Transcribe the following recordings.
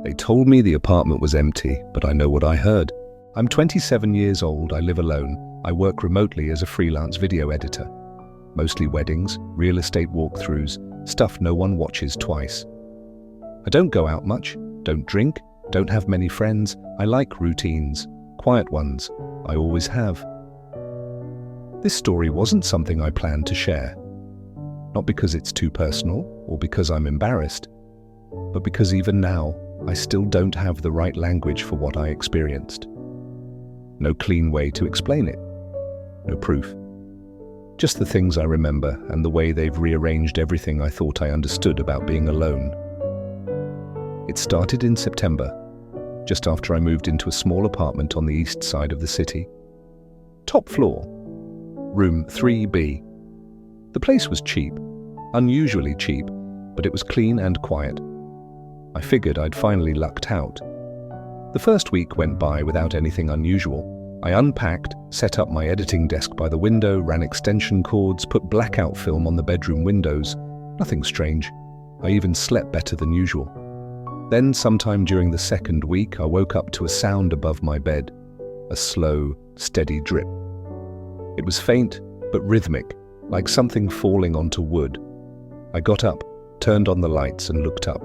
They told me the apartment was empty, but I know what I heard. I'm 27 years old, I live alone. I work remotely as a freelance video editor. Mostly weddings, real estate walkthroughs, stuff no one watches twice. I don't go out much, don't drink, don't have many friends. I like routines, quiet ones. I always have. This story wasn't something I planned to share. Not because it's too personal or because I'm embarrassed, but because even now, I still don't have the right language for what I experienced. No clean way to explain it. No proof. Just the things I remember and the way they've rearranged everything I thought I understood about being alone. It started in September, just after I moved into a small apartment on the east side of the city. Top floor, room 3B. The place was cheap, unusually cheap, but it was clean and quiet. I figured I'd finally lucked out. The first week went by without anything unusual. I unpacked, set up my editing desk by the window, ran extension cords, put blackout film on the bedroom windows. Nothing strange. I even slept better than usual. Then, sometime during the second week, I woke up to a sound above my bed. A slow, steady drip. It was faint, but rhythmic, like something falling onto wood. I got up, turned on the lights and looked up.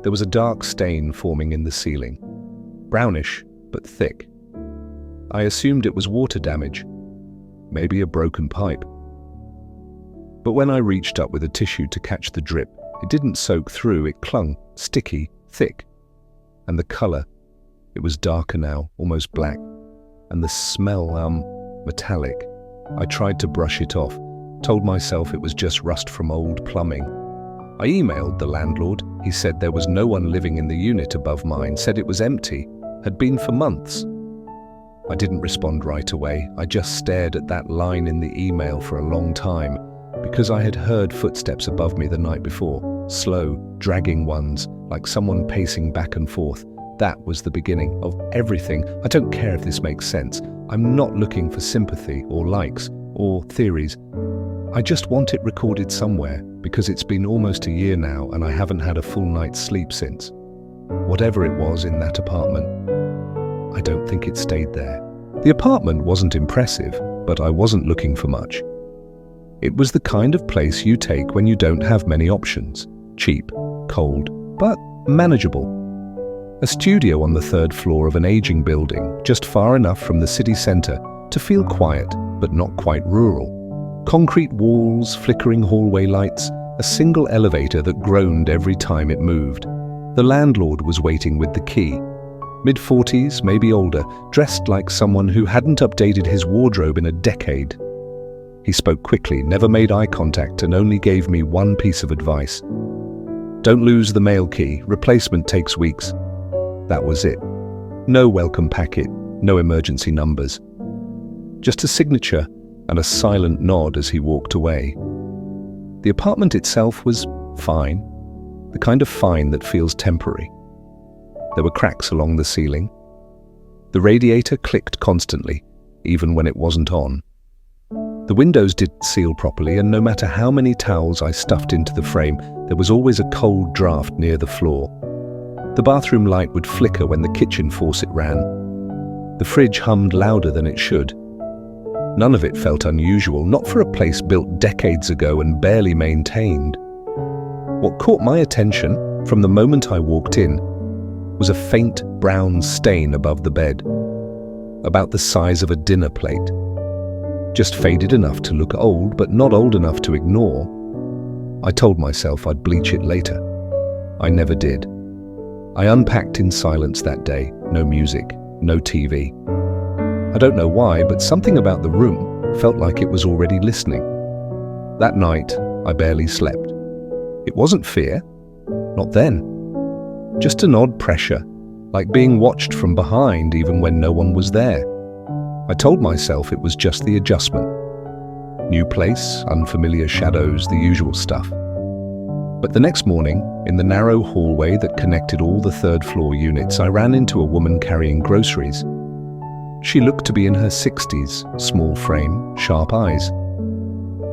There was a dark stain forming in the ceiling. Brownish, but thick. I assumed it was water damage, maybe a broken pipe. But when I reached up with a tissue to catch the drip, it didn't soak through, it clung, sticky, thick. And the color, it was darker now, almost black. And the smell, metallic. I tried to brush it off, told myself it was just rust from old plumbing. I emailed the landlord. He said there was no one living in the unit above mine, said it was empty, had been for months. I didn't respond right away. I just stared at that line in the email for a long time, because I had heard footsteps above me the night before, slow, dragging ones, like someone pacing back and forth. That was the beginning of everything. I don't care if this makes sense. I'm not looking for sympathy or likes or theories. I just want it recorded somewhere, because it's been almost a year now and I haven't had a full night's sleep since. Whatever it was in that apartment, I don't think it stayed there. The apartment wasn't impressive, but I wasn't looking for much. It was the kind of place you take when you don't have many options. Cheap, cold, but manageable. A studio on the third floor of an aging building, just far enough from the city centre to feel quiet, but not quite rural. Concrete walls, flickering hallway lights, a single elevator that groaned every time it moved. The landlord was waiting with the key. Mid-40s, maybe older, dressed like someone who hadn't updated his wardrobe in a decade. He spoke quickly, never made eye contact, and only gave me one piece of advice. Don't lose the mail key, replacement takes weeks. That was it. No welcome packet, no emergency numbers. Just a signature and a silent nod as he walked away. The apartment itself was fine, the kind of fine that feels temporary. There were cracks along the ceiling. The radiator clicked constantly, even when it wasn't on. The windows didn't seal properly, and no matter how many towels I stuffed into the frame, there was always a cold draft near the floor. The bathroom light would flicker when the kitchen faucet ran. The fridge hummed louder than it should. None of it felt unusual, not for a place built decades ago and barely maintained. What caught my attention from the moment I walked in was a faint brown stain above the bed, about the size of a dinner plate. Just faded enough to look old, but not old enough to ignore. I told myself I'd bleach it later. I never did. I unpacked in silence that day, no music, no TV. I don't know why, but something about the room felt like it was already listening. That night, I barely slept. It wasn't fear, not then. Just an odd pressure, like being watched from behind even when no one was there. I told myself it was just the adjustment. New place, unfamiliar shadows, the usual stuff. But the next morning, in the narrow hallway that connected all the third-floor units, I ran into a woman carrying groceries. She looked to be in her 60s, small frame, sharp eyes.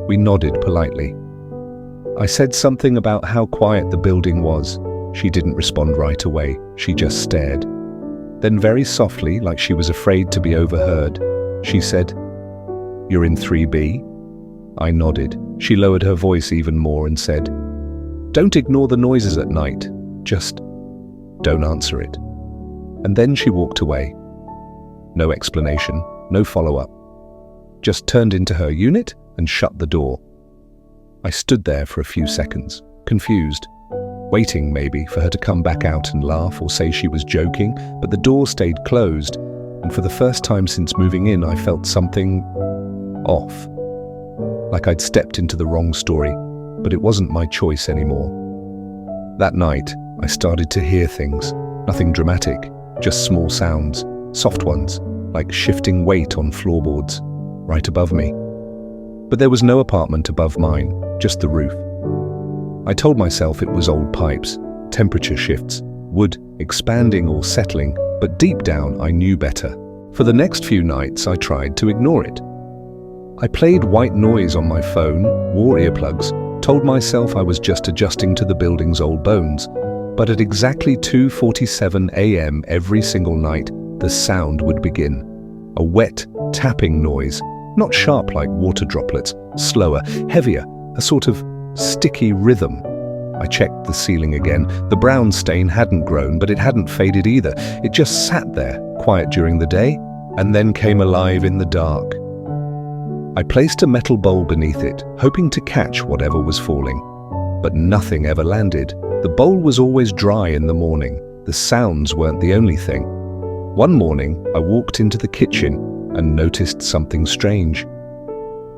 We nodded politely. I said something about how quiet the building was, She didn't respond right away. She just stared. Then very softly, like she was afraid to be overheard, she said, "You're in 3B?" I nodded. She lowered her voice even more and said, "Don't ignore the noises at night. Just don't answer it." And then she walked away. No explanation, no follow-up. Just turned into her unit and shut the door. I stood there for a few seconds, confused, waiting maybe for her to come back out and laugh or say she was joking, but the door stayed closed, and for the first time since moving in, I felt something off. Like I'd stepped into the wrong story, but it wasn't my choice anymore. That night, I started to hear things, nothing dramatic, just small sounds, soft ones, like shifting weight on floorboards, right above me. But there was no apartment above mine, just the roof. I told myself it was old pipes, temperature shifts, wood expanding or settling, but deep down I knew better. For the next few nights I tried to ignore it. I played white noise on my phone, wore earplugs, told myself I was just adjusting to the building's old bones, but at exactly 2:47 a.m. every single night, the sound would begin. A wet, tapping noise, not sharp like water droplets, slower, heavier, a sort of sticky rhythm. I checked the ceiling again. The brown stain hadn't grown, but it hadn't faded either. It just sat there, quiet during the day, and then came alive in the dark. I placed a metal bowl beneath it, hoping to catch whatever was falling. But nothing ever landed. The bowl was always dry in the morning. The sounds weren't the only thing. One morning, I walked into the kitchen and noticed something strange.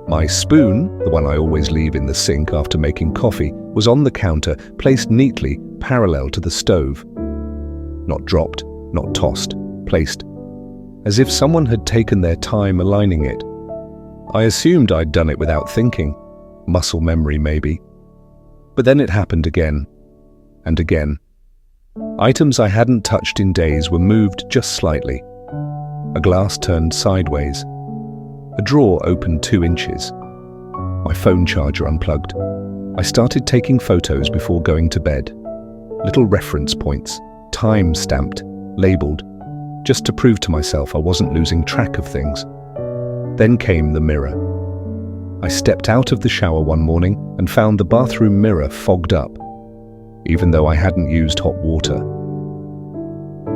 My spoon, the one I always leave in the sink after making coffee, was on the counter, placed neatly, parallel to the stove. Not dropped, not tossed, placed. As if someone had taken their time aligning it. I assumed I'd done it without thinking. Muscle memory, maybe. But then it happened again. And again. Items I hadn't touched in days were moved just slightly. A glass turned sideways. A drawer opened 2 inches. My phone charger unplugged. I started taking photos before going to bed. Little reference points, time-stamped, labeled, just to prove to myself I wasn't losing track of things. Then came the mirror. I stepped out of the shower one morning and found the bathroom mirror fogged up, even though I hadn't used hot water.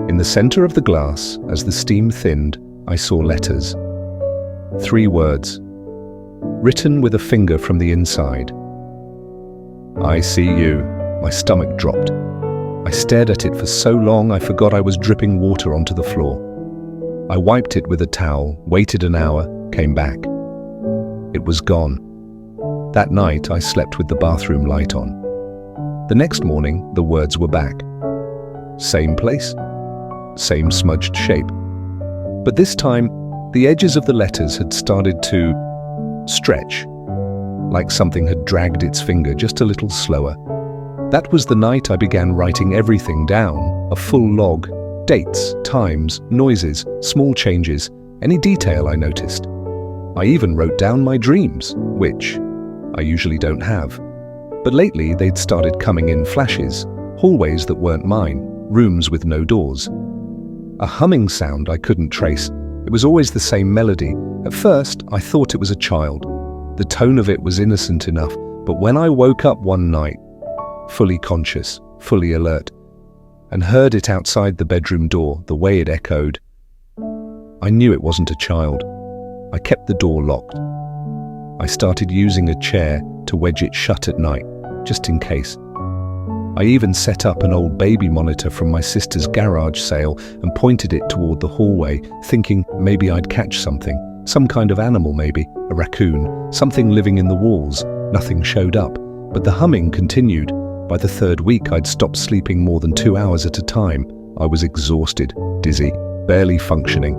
In the center of the glass, as the steam thinned, I saw letters. 3 words, written with a finger from the inside. "I see you." My stomach dropped. I stared at it for so long I forgot I was dripping water onto the floor. I wiped it with a towel, waited an hour, came back. It was gone. That night I slept with the bathroom light on. The next morning the words were back. Same place, same smudged shape. But this time the edges of the letters had started to stretch, like something had dragged its finger just a little slower. That was the night I began writing everything down, a full log, dates, times, noises, small changes, any detail I noticed. I even wrote down my dreams, which I usually don't have. But lately they'd started coming in flashes, hallways that weren't mine, rooms with no doors. A humming sound I couldn't trace. It was always the same melody. At first, I thought it was a child. The tone of it was innocent enough, but when I woke up one night, fully conscious, fully alert, and heard it outside the bedroom door, the way it echoed, I knew it wasn't a child. I kept the door locked. I started using a chair to wedge it shut at night, just in case. I even set up an old baby monitor from my sister's garage sale and pointed it toward the hallway, thinking maybe I'd catch something, some kind of animal maybe, a raccoon, something living in the walls. Nothing showed up, but the humming continued. By the 3rd week I'd stopped sleeping more than 2 hours at a time. I was exhausted, dizzy, barely functioning.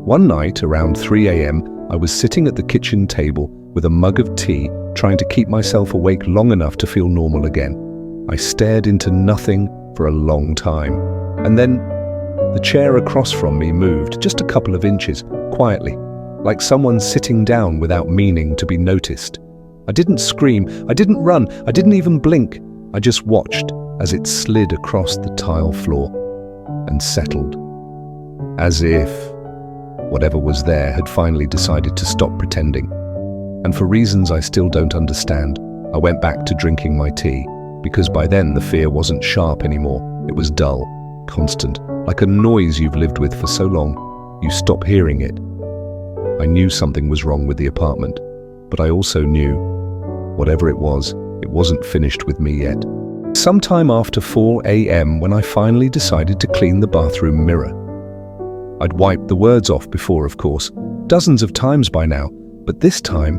One night, around 3 a.m, I was sitting at the kitchen table with a mug of tea, trying to keep myself awake long enough to feel normal again. I stared into nothing for a long time, and then the chair across from me moved just a couple of inches, quietly, like someone sitting down without meaning to be noticed. I didn't scream, I didn't run, I didn't even blink. I just watched as it slid across the tile floor and settled, as if whatever was there had finally decided to stop pretending. And for reasons I still don't understand, I went back to drinking my tea, because by then the fear wasn't sharp anymore. It was dull, constant, like a noise you've lived with for so long, you stop hearing it. I knew something was wrong with the apartment, but I also knew, whatever it wasn't finished with me yet. Sometime after 4 a.m. when I finally decided to clean the bathroom mirror. I'd wiped the words off before, of course, dozens of times by now, but this time,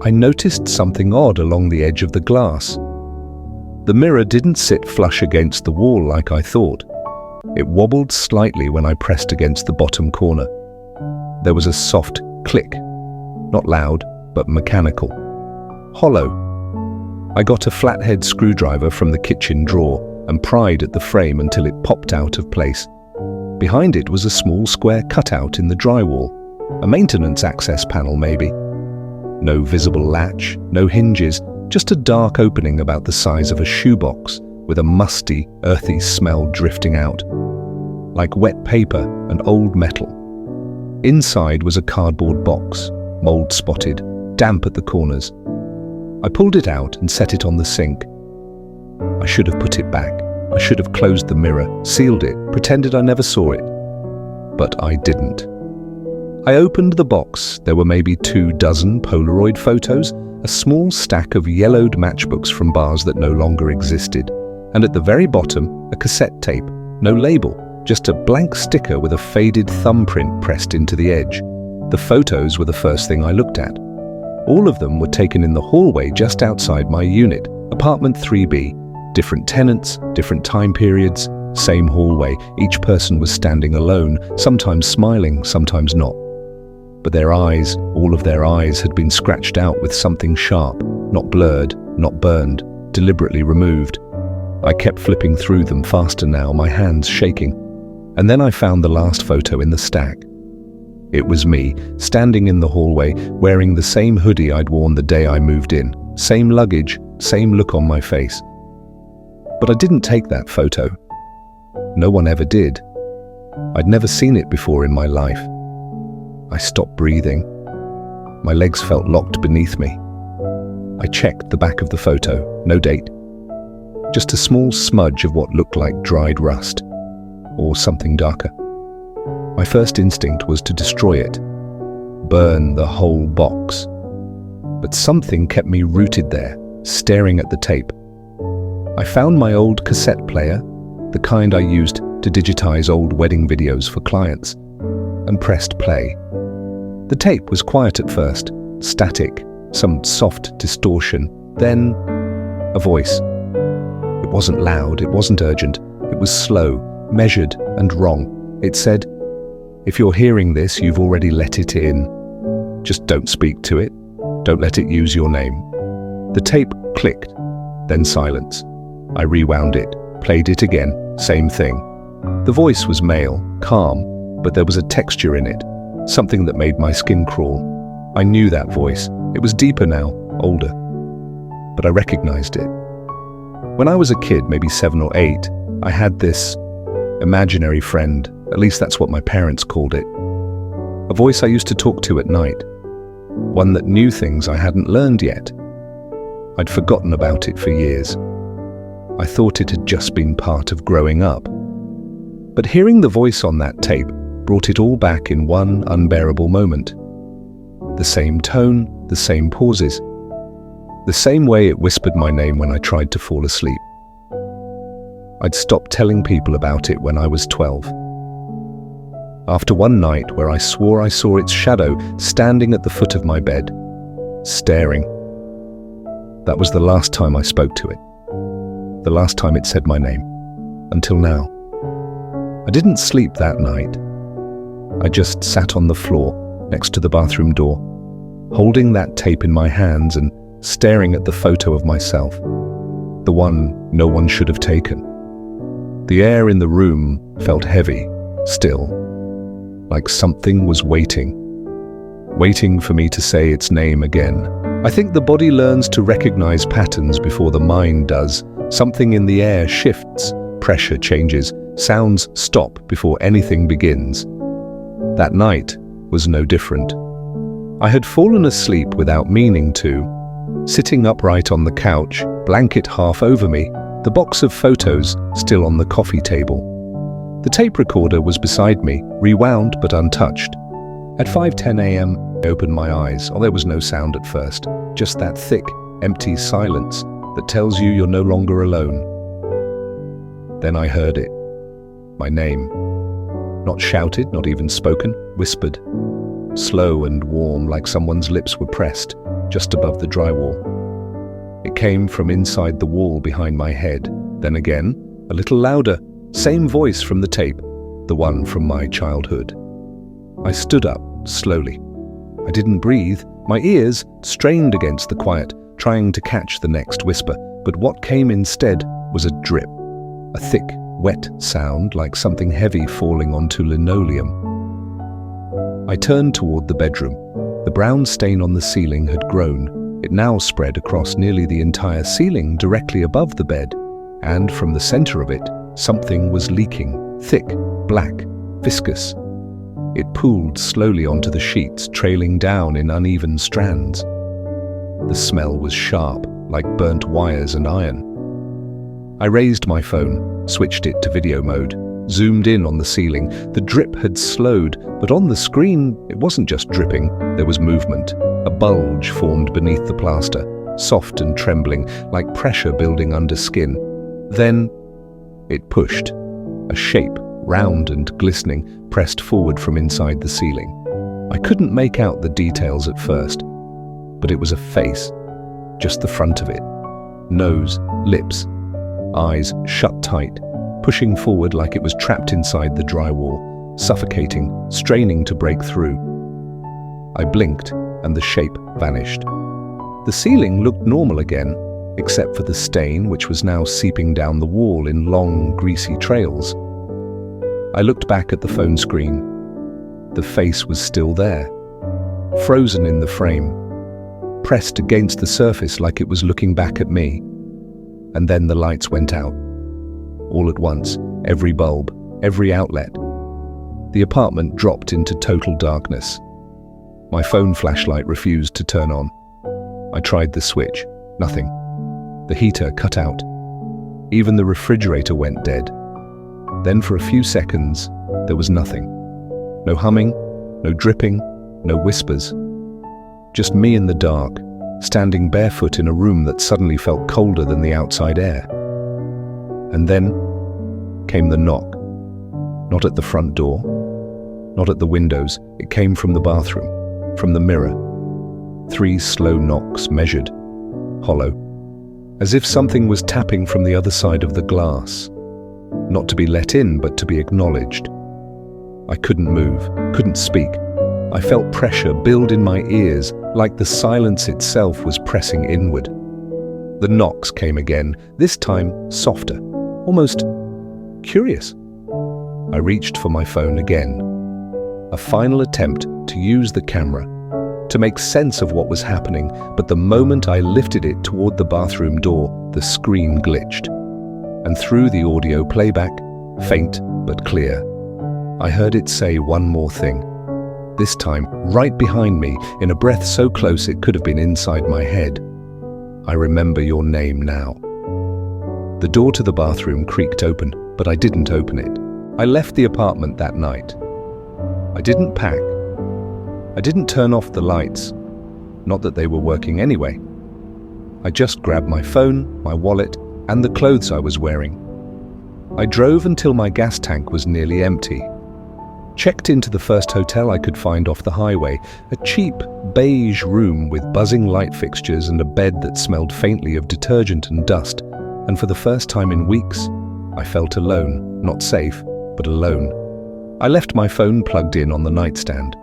I noticed something odd along the edge of the glass. The mirror didn't sit flush against the wall like I thought. It wobbled slightly when I pressed against the bottom corner. There was a soft click, not loud, but mechanical. Hollow. I got a flathead screwdriver from the kitchen drawer and pried at the frame until it popped out of place. Behind it was a small square cutout in the drywall, a maintenance access panel maybe. No visible latch, no hinges, just a dark opening about the size of a shoebox with a musty, earthy smell drifting out, like wet paper and old metal. Inside was a cardboard box, mold-spotted, damp at the corners. I pulled it out and set it on the sink. I should have put it back. I should have closed the mirror, sealed it, pretended I never saw it. But I didn't. I opened the box. There were maybe 24 Polaroid photos, a small stack of yellowed matchbooks from bars that no longer existed, and at the very bottom, a cassette tape, no label, just a blank sticker with a faded thumbprint pressed into the edge. The photos were the first thing I looked at. All of them were taken in the hallway just outside my unit, apartment 3B. Different tenants, different time periods, same hallway. Each person was standing alone, sometimes smiling, sometimes not. But their eyes, all of their eyes, had been scratched out with something sharp, not blurred, not burned, deliberately removed. I kept flipping through them faster now, my hands shaking. And then I found the last photo in the stack. It was me, standing in the hallway, wearing the same hoodie I'd worn the day I moved in, same luggage, same look on my face. But I didn't take that photo. No one ever did. I'd never seen it before in my life. I stopped breathing. My legs felt locked beneath me. I checked the back of the photo, no date. Just a small smudge of what looked like dried rust, or something darker. My first instinct was to destroy it, burn the whole box. But something kept me rooted there, staring at the tape. I found my old cassette player, the kind I used to digitize old wedding videos for clients, and pressed play. The tape was quiet at first, static, some soft distortion, then a voice. It wasn't loud, it wasn't urgent, it was slow, measured and wrong. It said, "If you're hearing this, you've already let it in. Just don't speak to it. Don't let it use your name." The tape clicked, then silence. I rewound it, played it again, same thing. The voice was male, calm, but there was a texture in it, something that made my skin crawl. I knew that voice. It was deeper now, older. But I recognized it. When I was a kid, maybe 7 or 8, I had this imaginary friend, at least that's what my parents called it. A voice I used to talk to at night. One that knew things I hadn't learned yet. I'd forgotten about it for years. I thought it had just been part of growing up. But hearing the voice on that tape brought it all back in one unbearable moment. The same tone, the same pauses. The same way it whispered my name when I tried to fall asleep. I'd stopped telling people about it when I was 12. After one night where I swore I saw its shadow standing at the foot of my bed, staring. That was the last time I spoke to it. The last time it said my name. Until now. I didn't sleep that night. I just sat on the floor next to the bathroom door, holding that tape in my hands and staring at the photo of myself, the one no one should have taken. The air in the room felt heavy, still, like something was waiting for me to say its name again. I think the body learns to recognize patterns before the mind does, Something in the air shifts, pressure changes, sounds stop before anything begins. That night was no different. I had fallen asleep without meaning to, sitting upright on the couch, blanket half over me, the box of photos still on the coffee table. The tape recorder was beside me, rewound but untouched. At 5:10 a.m., I opened my eyes. There was no sound at first, just that thick, empty silence that tells you you're no longer alone. Then I heard it. My name. Not shouted, not even spoken, whispered. Slow and warm, like someone's lips were pressed, just above the drywall. It came from inside the wall behind my head. Then again, a little louder, same voice from the tape, the one from my childhood. I stood up, slowly. I didn't breathe, my ears strained against the quiet, trying to catch the next whisper, but what came instead was a drip, a thick, wet sound like something heavy falling onto linoleum. I turned toward the bedroom. The brown stain on the ceiling had grown. It now spread across nearly the entire ceiling directly above the bed, and from the center of it, something was leaking, thick, black, viscous. It pooled slowly onto the sheets, trailing down in uneven strands. The smell was sharp, like burnt wires and iron. I raised my phone, switched it to video mode, zoomed in on the ceiling. The drip had slowed, but on the screen, it wasn't just dripping, there was movement. A bulge formed beneath the plaster, soft and trembling, like pressure building under skin. Then, it pushed. A shape, round and glistening, pressed forward from inside the ceiling. I couldn't make out the details at first, but it was a face, just the front of it. Nose, lips, eyes shut tight, pushing forward like it was trapped inside the drywall, suffocating, straining to break through. I blinked, and the shape vanished. The ceiling looked normal again, except for the stain which was now seeping down the wall in long, greasy trails. I looked back at the phone screen. The face was still there, frozen in the frame, pressed against the surface like it was looking back at me. And then the lights went out. All at once, every bulb, every outlet. The apartment dropped into total darkness. My phone flashlight refused to turn on. I tried the switch. Nothing. The heater cut out. Even the refrigerator went dead. Then for a few seconds, there was nothing. No humming, no dripping, no whispers. Just me in the dark, standing barefoot in a room that suddenly felt colder than the outside air. And then came the knock. Not at the front door, not at the windows. It came from the bathroom, from the mirror. 3 slow knocks, measured, hollow, as if something was tapping from the other side of the glass. Not to be let in, but to be acknowledged. I couldn't move, couldn't speak. I felt pressure build in my ears, like the silence itself was pressing inward. The knocks came again, this time softer, almost curious. I reached for my phone again. A final attempt to use the camera, to make sense of what was happening, but the moment I lifted it toward the bathroom door, the screen glitched. And through the audio playback, faint but clear, I heard it say one more thing. This time, right behind me, in a breath so close it could have been inside my head. I remember your name now. The door to the bathroom creaked open, but I didn't open it. I left the apartment that night. I didn't pack. I didn't turn off the lights. Not that they were working anyway. I just grabbed my phone, my wallet, and the clothes I was wearing. I drove until my gas tank was nearly empty. Checked into the first hotel I could find off the highway, a cheap, beige room with buzzing light fixtures and a bed that smelled faintly of detergent and dust. And for the first time in weeks, I felt alone, not safe, but alone. I left my phone plugged in on the nightstand.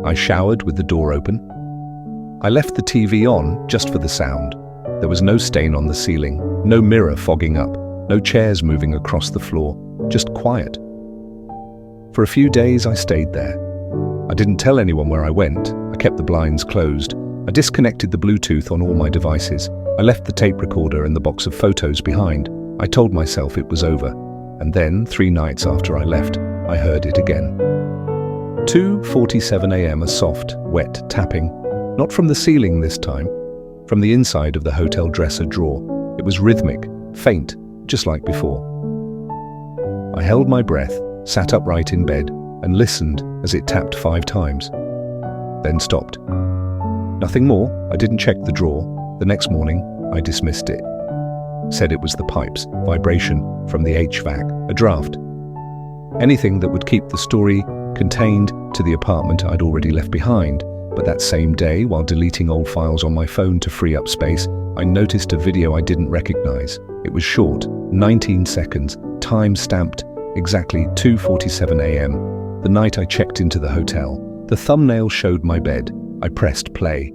I showered with the door open. I left the TV on just for the sound. There was no stain on the ceiling, no mirror fogging up, no chairs moving across the floor, just quiet. For a few days I stayed there. I didn't tell anyone where I went. I kept the blinds closed. I disconnected the Bluetooth on all my devices. I left the tape recorder and the box of photos behind. I told myself it was over. And then, 3 nights after I left, I heard it again. 2:47 a.m. a soft, wet tapping. Not from the ceiling this time, from the inside of the hotel dresser drawer. It was rhythmic, faint, just like before. I held my breath, sat upright in bed, and listened as it tapped 5 times. Then stopped. Nothing more. I didn't check the drawer. The next morning, I dismissed it. Said it was the pipes, vibration from the HVAC, a draft. Anything that would keep the story contained to the apartment I'd already left behind. But that same day, while deleting old files on my phone to free up space, I noticed a video I didn't recognize. It was short, 19 seconds, time-stamped, exactly 2:47 a.m., the night I checked into the hotel. The thumbnail showed my bed. I pressed play.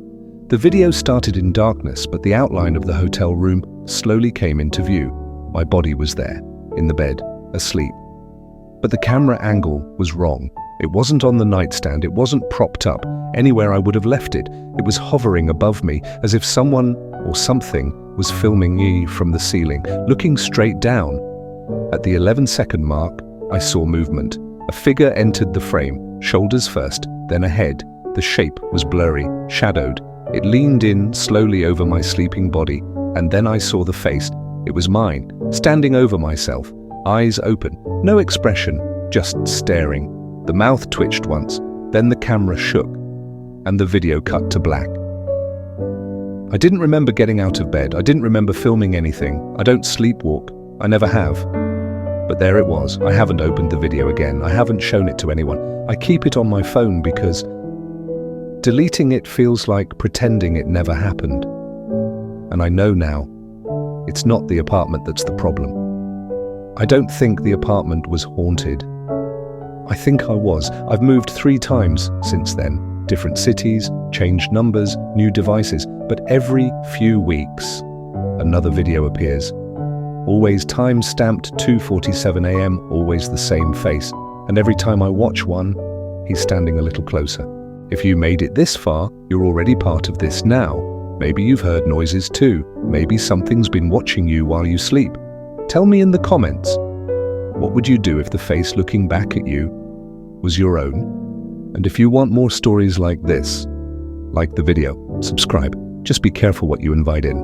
The video started in darkness, but the outline of the hotel room slowly came into view. My body was there, in the bed, asleep. But the camera angle was wrong. It wasn't on the nightstand, it wasn't propped up anywhere I would have left it. It was hovering above me, as if someone or something was filming me from the ceiling, looking straight down. At the 11-second mark, I saw movement. A figure entered the frame, shoulders first, then a head. The shape was blurry, shadowed. It leaned in slowly over my sleeping body, and then I saw the face. It was mine, standing over myself, eyes open, no expression, just staring. The mouth twitched once, then the camera shook, and the video cut to black. I didn't remember getting out of bed. I didn't remember filming anything. I don't sleepwalk. I never have. But there it was. I haven't opened the video again. I haven't shown it to anyone. I keep it on my phone because deleting it feels like pretending it never happened. And I know now, it's not the apartment that's the problem. I don't think the apartment was haunted. I think I was. I've moved 3 times since then. Different cities, changed numbers, new devices. But every few weeks, another video appears. Always time-stamped 2:47 a.m., always the same face. And every time I watch one, he's standing a little closer. If you made it this far, you're already part of this now. Maybe you've heard noises too. Maybe something's been watching you while you sleep. Tell me in the comments, what would you do if the face looking back at you was your own? And if you want more stories like this, like the video, subscribe. Just be careful what you invite in.